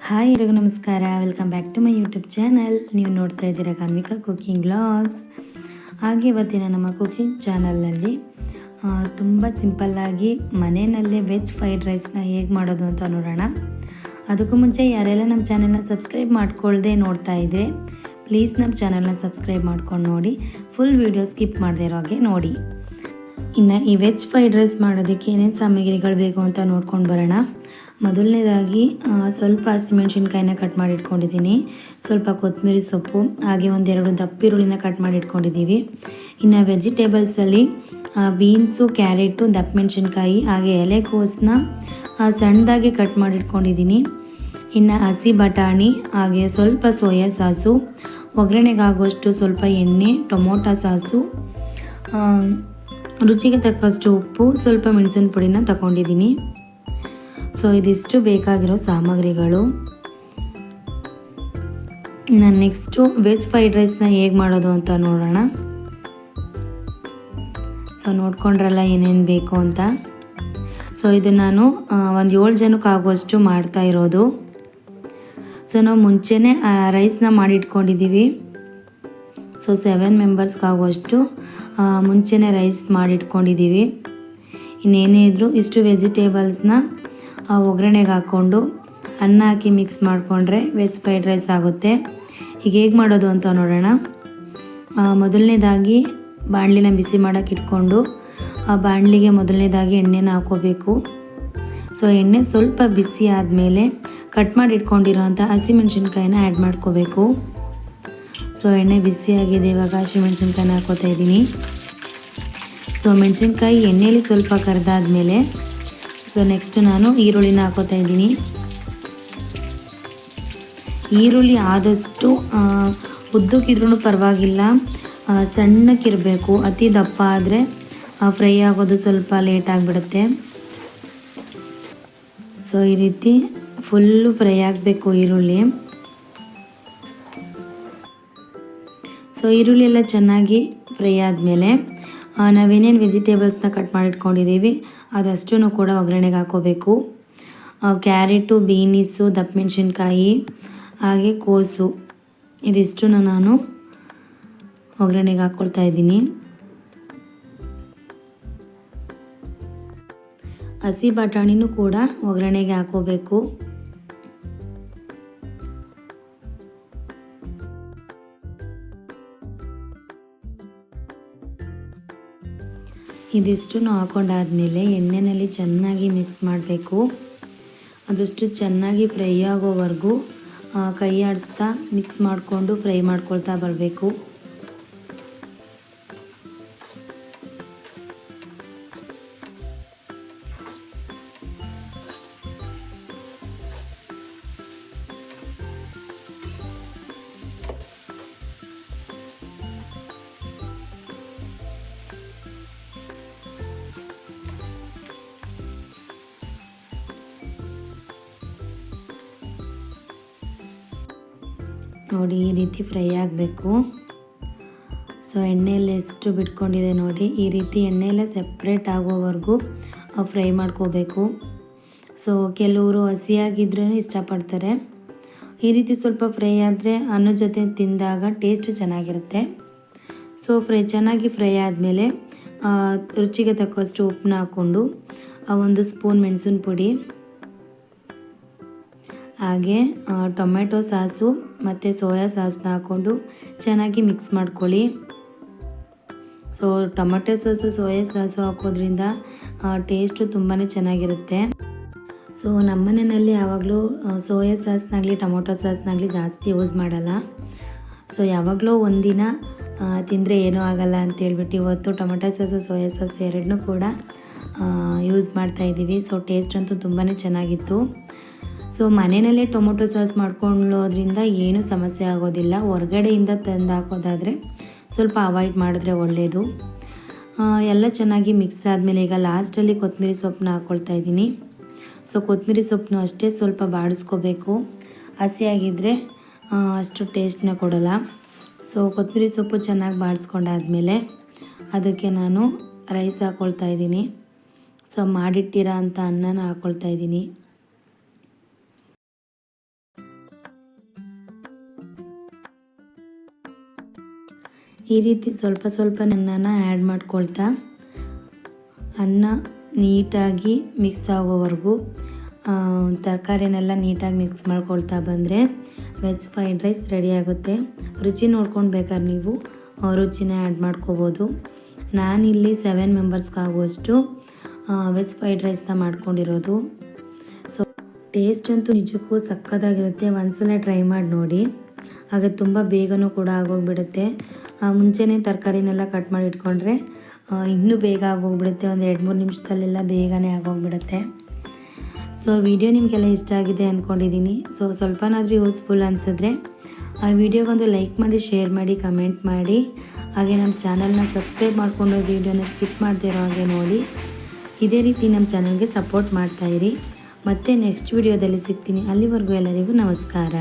Hi ಎಲ್ರಿಗೂ ನಮಸ್ಕಾರ. Welcome back to my YouTube channel. ನೀವು ನೋಡ್ತಾ ಇದ್ದೀರಾ ಕಾನ್ವಿಕಾ ಕುಕಿಂಗ್ ವ್ಲಾಗ್ಸ್. ಹಾಗೆ ಇವತ್ತಿನ ನಮ್ಮ ಕುಕಿಂಗ್ ಚಾನಲ್ನಲ್ಲಿ ತುಂಬ ಸಿಂಪಲ್ಲಾಗಿ ಮನೆಯಲ್ಲೇ ವೆಜ್ ಫ್ರೈಡ್ ರೈಸ್ನ ಹೇಗೆ ಮಾಡೋದು ಅಂತ ನೋಡೋಣ. ಅದಕ್ಕೂ ಮುಂಚೆ ಯಾರೆಲ್ಲ ನಮ್ಮ ಚಾನಲ್ನ ಸಬ್ಸ್ಕ್ರೈಬ್ ಮಾಡ್ಕೊಳ್ದೆ ನೋಡ್ತಾ ಇದ್ದರೆ ಪ್ಲೀಸ್ ನಮ್ಮ ಚಾನಲ್ನ ಸಬ್ಸ್ಕ್ರೈಬ್ ಮಾಡ್ಕೊಂಡು ನೋಡಿ. ಫುಲ್ ವೀಡಿಯೋ ಸ್ಕಿಪ್ ಮಾಡದೇ ಇರೋ ಹಾಗೆ ನೋಡಿ. ಇನ್ನು ಈ ವೆಜ್ ಫ್ರೈಡ್ ರೈಸ್ ಮಾಡೋದಕ್ಕೆ ಏನೇನು ಸಾಮಗ್ರಿಗಳು ಬೇಕು ಅಂತ ನೋಡ್ಕೊಂಡು ಬರೋಣ. ಮೊದಲನೇದಾಗಿ ಸ್ವಲ್ಪ ಹಸಿಮೆಣ್ಸಿನ್ಕಾಯಿನ ಕಟ್ ಮಾಡಿ ಇಟ್ಕೊಂಡಿದ್ದೀನಿ, ಸ್ವಲ್ಪ ಕೊತ್ತಂಬರಿ ಸೊಪ್ಪು, ಹಾಗೆ ಒಂದೆರಡು ದಪ್ಪಿರುಳ್ಳಿನ ಕಟ್ ಮಾಡಿ ಇಟ್ಕೊಂಡಿದ್ದೀವಿ. ಇನ್ನು ವೆಜಿಟೇಬಲ್ಸಲ್ಲಿ ಬೀನ್ಸು, ಕ್ಯಾರೆಟು, ದಪ್ಪ ಮೆಣಸಿನ್ಕಾಯಿ, ಹಾಗೆ ಎಲೆಕೋಸನ್ನ ಸಣ್ಣದಾಗಿ ಕಟ್ ಮಾಡಿ ಇಟ್ಕೊಂಡಿದ್ದೀನಿ. ಇನ್ನು ಹಸಿ ಬಟಾಣಿ, ಹಾಗೆ ಸ್ವಲ್ಪ ಸೋಯಾ ಸಾಸು, ಒಗ್ಗರಣೆಗಾಗುವಷ್ಟು ಸ್ವಲ್ಪ ಎಣ್ಣೆ, ಟೊಮೊಟೊ ಸಾಸು, ರುಚಿಗೆ ತಕ್ಕಷ್ಟು ಉಪ್ಪು, ಸ್ವಲ್ಪ ಮೆಣಸಿನ ಪುಡಿನ ತಗೊಂಡಿದ್ದೀನಿ. ಸೊ ಇದಿಷ್ಟು ಬೇಕಾಗಿರೋ ಸಾಮಗ್ರಿಗಳು. ನಾನು ನೆಕ್ಸ್ಟು ವೆಜ್ ಫ್ರೈಡ್ ರೈಸ್ನ ಹೇಗೆ ಮಾಡೋದು ಅಂತ ನೋಡೋಣ. ಸೊ ನೋಡ್ಕೊಂಡ್ರಲ್ಲ ಏನೇನು ಬೇಕು ಅಂತ. ಸೊ ಇದು ನಾನು ಒಂದು 7 ಜನಕ್ಕೆ ಆಗುವಷ್ಟು ಮಾಡ್ತಾ ಇರೋದು. ಸೊ ನಾವು ಮುಂಚೆನೇ ರೈಸ್ನ ಮಾಡಿಟ್ಕೊಂಡಿದ್ದೀವಿ. ಸೊ 7 ಮೆಂಬರ್ಸ್ಗಾಗುವಷ್ಟು ಮುಂಚೆನೇ ರೈಸ್ ಮಾಡಿಟ್ಕೊಂಡಿದ್ದೀವಿ. ಇನ್ನೇನೇ ಇದ್ದರೂ ಇಷ್ಟು ವೆಜಿಟೇಬಲ್ಸ್ನ ಒಗ್ಗರಣೆಗೆ ಹಾಕ್ಕೊಂಡು ಅನ್ನ ಹಾಕಿ ಮಿಕ್ಸ್ ಮಾಡಿಕೊಂಡ್ರೆ ವೆಜ್ ಫ್ರೈಡ್ ರೈಸ್ ಆಗುತ್ತೆ. ಈಗ ಹೇಗೆ ಮಾಡೋದು ಅಂತ ನೋಡೋಣ. ಮೊದಲನೇದಾಗಿ ಬಾಣಲಿನ ಬಿಸಿ ಮಾಡೋಕ್ಕೆ ಇಟ್ಕೊಂಡು ಆ ಬಾಣಲಿಗೆ ಮೊದಲನೇದಾಗಿ ಎಣ್ಣೆನ ಹಾಕೋಬೇಕು. ಸೊ ಎಣ್ಣೆ ಸ್ವಲ್ಪ ಬಿಸಿ ಆದಮೇಲೆ ಕಟ್ ಮಾಡಿ ಇಟ್ಕೊಂಡಿರೋಂಥ ಹಸಿಮೆಣ್ಸಿನ್ಕಾಯಿನ ಆ್ಯಡ್ ಮಾಡ್ಕೋಬೇಕು. ಸೊ ಎಣ್ಣೆ ಬಿಸಿಯಾಗಿದೆ, ಇವಾಗ ಹಸಿಮೆಣ್ಸಿನ್ಕಾಯಿನ ಹಾಕೋತಾ ಇದ್ದೀನಿ. ಸೊ ಮೆಣಸಿನ್ಕಾಯಿ ಎಣ್ಣೆಯಲ್ಲಿ ಸ್ವಲ್ಪ ಕರೆದಾದ್ಮೇಲೆ ಸೊ ನೆಕ್ಸ್ಟ್ ನಾನು ಈರುಳ್ಳಿನ ಹಾಕೋತಾ ಇದ್ದೀನಿ. ಈರುಳ್ಳಿ ಆದಷ್ಟು ಉದ್ದಕ್ಕಿದ್ರೂ ಪರವಾಗಿಲ್ಲ, ಸಣ್ಣಕ್ಕಿರಬೇಕು. ಅತಿ ದಪ್ಪ ಆದರೆ ಫ್ರೈ ಆಗೋದು ಸ್ವಲ್ಪ ಲೇಟ್ ಆಗಿಬಿಡುತ್ತೆ. ಸೊ ಈ ರೀತಿ ಫುಲ್ಲು ಫ್ರೈ ಆಗಬೇಕು ಈರುಳ್ಳಿ. ಸೊ ಈರುಳ್ಳಿ ಎಲ್ಲ ಚೆನ್ನಾಗಿ ಫ್ರೈ ಆದಮೇಲೆ ನಾವೇನೇನು ವೆಜಿಟೇಬಲ್ಸ್ನ ಕಟ್ ಮಾಡಿಟ್ಕೊಂಡಿದ್ದೀವಿ ಅದಷ್ಟೂ ಕೂಡ ಒಗ್ಗರಣೆಗೆ ಹಾಕೋಬೇಕು. ಕ್ಯಾರೆಟು, ಬೀನೀಸು, ದಪ್ಪ ಮೆಣಸಿನ್ಕಾಯಿ, ಹಾಗೆ ಕೋಸು, ಇದಿಷ್ಟು ನಾನು ಒಗ್ಗರಣೆಗೆ ಹಾಕ್ಕೊಳ್ತಾ ಇದ್ದೀನಿ. ಹಸಿ ಬಟಾಣಿನೂ ಕೂಡ ಒಗ್ಗರಣೆಗೆ ಹಾಕೋಬೇಕು. ಇದಿಷ್ಟು ಹಾಕೊಂಡಾದ್ಮೇಲೆ ಎಣ್ಣೆಯಲ್ಲಿ ಚೆನ್ನಾಗಿ ಮಿಕ್ಸ್ ಮಾಡಬೇಕು. ಅದಷ್ಟು ಚೆನ್ನಾಗಿ ಫ್ರೈ ಆಗೋವರೆಗೂ ಕೈ ಆಡಿಸ್ತಾ ಮಿಕ್ಸ್ ಮಾಡಿಕೊಂಡು ಫ್ರೈ ಮಾಡ್ಕೊಳ್ತಾ ಬರಬೇಕು. ನೋಡಿ ಈ ರೀತಿ ಫ್ರೈ ಆಗಬೇಕು. ಸೊ ಎಣ್ಣೆಯಲ್ಲಿ ಎಷ್ಟು ಬಿಟ್ಕೊಂಡಿದೆ ನೋಡಿ, ಈ ರೀತಿ ಎಣ್ಣೆಯಲ್ಲೇ ಸೆಪ್ರೇಟ್ ಆಗೋವರೆಗೂ ಫ್ರೈ ಮಾಡ್ಕೋಬೇಕು. ಸೊ ಕೆಲವರು ಹಸಿಯಾಗಿದ್ರೇ ಇಷ್ಟಪಡ್ತಾರೆ. ಈ ರೀತಿ ಸ್ವಲ್ಪ ಫ್ರೈ ಆದರೆ ಅನ್ನದ ಜೊತೆ ತಿಂದಾಗ ಟೇಸ್ಟು ಚೆನ್ನಾಗಿರುತ್ತೆ. ಸೊ ಚೆನ್ನಾಗಿ ಫ್ರೈ ಆದಮೇಲೆ ರುಚಿಗೆ ತಕ್ಕಷ್ಟು ಉಪ್ಪನ್ನ ಹಾಕ್ಕೊಂಡು 1 ಸ್ಪೂನ್ ಮೆಣಸಿನ ಪುಡಿ, ಹಾಗೆ ಟೊಮೆಟೊ ಸಾಸು ಮತ್ತು ಸೋಯಾ ಸಾಸನ್ನ ಹಾಕ್ಕೊಂಡು ಚೆನ್ನಾಗಿ ಮಿಕ್ಸ್ ಮಾಡ್ಕೊಳ್ಳಿ. So tomato sauce, soya sauce ಹಾಕೋದ್ರಿಂದ ಟೇಸ್ಟು ತುಂಬಾ ಚೆನ್ನಾಗಿರುತ್ತೆ. ಸೊ ನಮ್ಮ ಮನೆಯಲ್ಲಿ ಯಾವಾಗಲೂ ಸೋಯಾ ಸಾಸ್ನಾಗಲಿ ಟೊಮೊಟೊ ಸಾಸ್ನಾಗಲಿ ಜಾಸ್ತಿ ಯೂಸ್ ಮಾಡಲ್ಲ. ಸೊ ಯಾವಾಗಲೂ ಒಂದಿನ ತಿಂದರೆ ಏನೂ ಆಗಲ್ಲ ಅಂತೇಳ್ಬಿಟ್ಟು ಇವತ್ತು ಟೊಮೆಟೊ ಸಾಸು, ಸೋಯಾ ಸಾಸ್ ಎರಡನ್ನೂ ಕೂಡ ಯೂಸ್ ಮಾಡ್ತಾಯಿದ್ದೀವಿ. ಸೊ ಟೇಸ್ಟ್ ಅಂತೂ ತುಂಬಾ ಚೆನ್ನಾಗಿತ್ತು. ಸೊ ಮನೆಯಲ್ಲೇ ಟೊಮೊಟೊ ಸಾಸ್ ಮಾಡ್ಕೊಳ್ಳೋದ್ರಿಂದ ಏನೂ ಸಮಸ್ಯೆ ಆಗೋದಿಲ್ಲ. ಹೊರಗಡೆಯಿಂದ ತಂದು ಹಾಕೋದಾದರೆ ಸ್ವಲ್ಪ ಅವಾಯ್ಡ್ ಮಾಡಿದ್ರೆ ಒಳ್ಳೆಯದು. ಎಲ್ಲ ಚೆನ್ನಾಗಿ ಮಿಕ್ಸ್ ಆದಮೇಲೆ ಈಗ ಲಾಸ್ಟಲ್ಲಿ ಕೊತ್ತಂಬರಿ ಸೊಪ್ಪನ್ನ ಹಾಕ್ಕೊಳ್ತಾ ಇದ್ದೀನಿ. ಸೊ ಕೊತ್ತಂಬರಿ ಸೊಪ್ಪನ್ನು ಅಷ್ಟೇ ಸ್ವಲ್ಪ ಬಾಡಿಸ್ಕೋಬೇಕು, ಹಸಿಯಾಗಿದ್ದರೆ ಅಷ್ಟು ಟೇಸ್ಟ್ನ ಕೊಡೋಲ್ಲ. ಸೊ ಕೊತ್ತಂಬರಿ ಸೊಪ್ಪು ಚೆನ್ನಾಗಿ ಬಾಡಿಸ್ಕೊಂಡಾದ್ಮೇಲೆ ಅದಕ್ಕೆ ನಾನು ರೈಸ್ ಹಾಕ್ಕೊಳ್ತಾ ಇದ್ದೀನಿ. ಸೊ ಮಾಡಿಟ್ಟಿರೋ ಅಂಥ ಅನ್ನನ ಹಾಕ್ಕೊಳ್ತಾ ಇದ್ದೀನಿ. ಈ ರೀತಿ ಸ್ವಲ್ಪ ಸ್ವಲ್ಪ ಅನ್ನನ ಆ್ಯಡ್ ಮಾಡ್ಕೊಳ್ತಾ ಅನ್ನ ನೀಟಾಗಿ ಮಿಕ್ಸ್ ಆಗೋವರೆಗೂ ತರಕಾರಿನೆಲ್ಲ ನೀಟಾಗಿ ಮಿಕ್ಸ್ ಮಾಡ್ಕೊಳ್ತಾ ಬಂದರೆ ವೆಜ್ ಫ್ರೈಡ್ ರೈಸ್ ರೆಡಿ ಆಗುತ್ತೆ. ರುಚಿ ನೋಡ್ಕೊಂಡು ಬೇಕಾದ್ರೆ ನೀವು ರುಚಿನ ಆ್ಯಡ್ ಮಾಡ್ಕೋಬೋದು. ನಾನಿಲ್ಲಿ 7 ಮೆಂಬರ್ಸ್ಗಾಗುವಷ್ಟು ವೆಜ್ ಫ್ರೈಡ್ ರೈಸ್ನ ಮಾಡ್ಕೊಂಡಿರೋದು. ಸೊ ಟೇಸ್ಟ್ ಅಂತೂ ನಿಜಕ್ಕೂ ಸಕ್ಕತ್ತಾಗಿರುತ್ತೆ. ಒಂದ್ಸಲ ಟ್ರೈ ಮಾಡಿ ನೋಡಿ. ಹಾಗೆ ತುಂಬ ಬೇಗನೂ ಕೂಡ ಆಗೋಗ್ಬಿಡುತ್ತೆ. ಮುಂಚೆನೇ ತರಕಾರಿನೆಲ್ಲ ಕಟ್ ಮಾಡಿ ಇಟ್ಕೊಂಡ್ರೆ ಇನ್ನೂ ಬೇಗ ಆಗೋಗ್ಬಿಡುತ್ತೆ. ಒಂದು 2-3 ನಿಮಿಷದಲ್ಲೆಲ್ಲ ಬೇಗನೆ ಆಗೋಗ್ಬಿಡುತ್ತೆ. ಸೊ ವಿಡಿಯೋ ನಿಮಗೆಲ್ಲ ಇಷ್ಟ ಆಗಿದೆ ಅಂದ್ಕೊಂಡಿದ್ದೀನಿ. ಸೊ ಸ್ವಲ್ಪನಾದರೂ ಯೂಸ್ಫುಲ್ ಅನಿಸಿದ್ರೆ ಆ ವಿಡಿಯೋಗೊಂದು ಲೈಕ್ ಮಾಡಿ, ಶೇರ್ ಮಾಡಿ, ಕಮೆಂಟ್ ಮಾಡಿ. ಹಾಗೆ ನಮ್ಮ ಚಾನಲ್ನ ಸಬ್ಸ್ಕ್ರೈಬ್ ಮಾಡಿಕೊಂಡು ವಿಡಿಯೋನ ಸ್ಕಿಪ್ ಮಾಡದಿರೋ ಹಾಗೆ ನೋಡಿ. ಇದೇ ರೀತಿ ನಮ್ಮ ಚಾನಲ್ಗೆ ಸಪೋರ್ಟ್ ಮಾಡ್ತಾಯಿರಿ. ಮತ್ತೆ ನೆಕ್ಸ್ಟ್ ವಿಡಿಯೋದಲ್ಲಿ ಸಿಗ್ತೀನಿ. ಅಲ್ಲಿವರೆಗೂ ಎಲ್ಲರಿಗೂ ನಮಸ್ಕಾರ.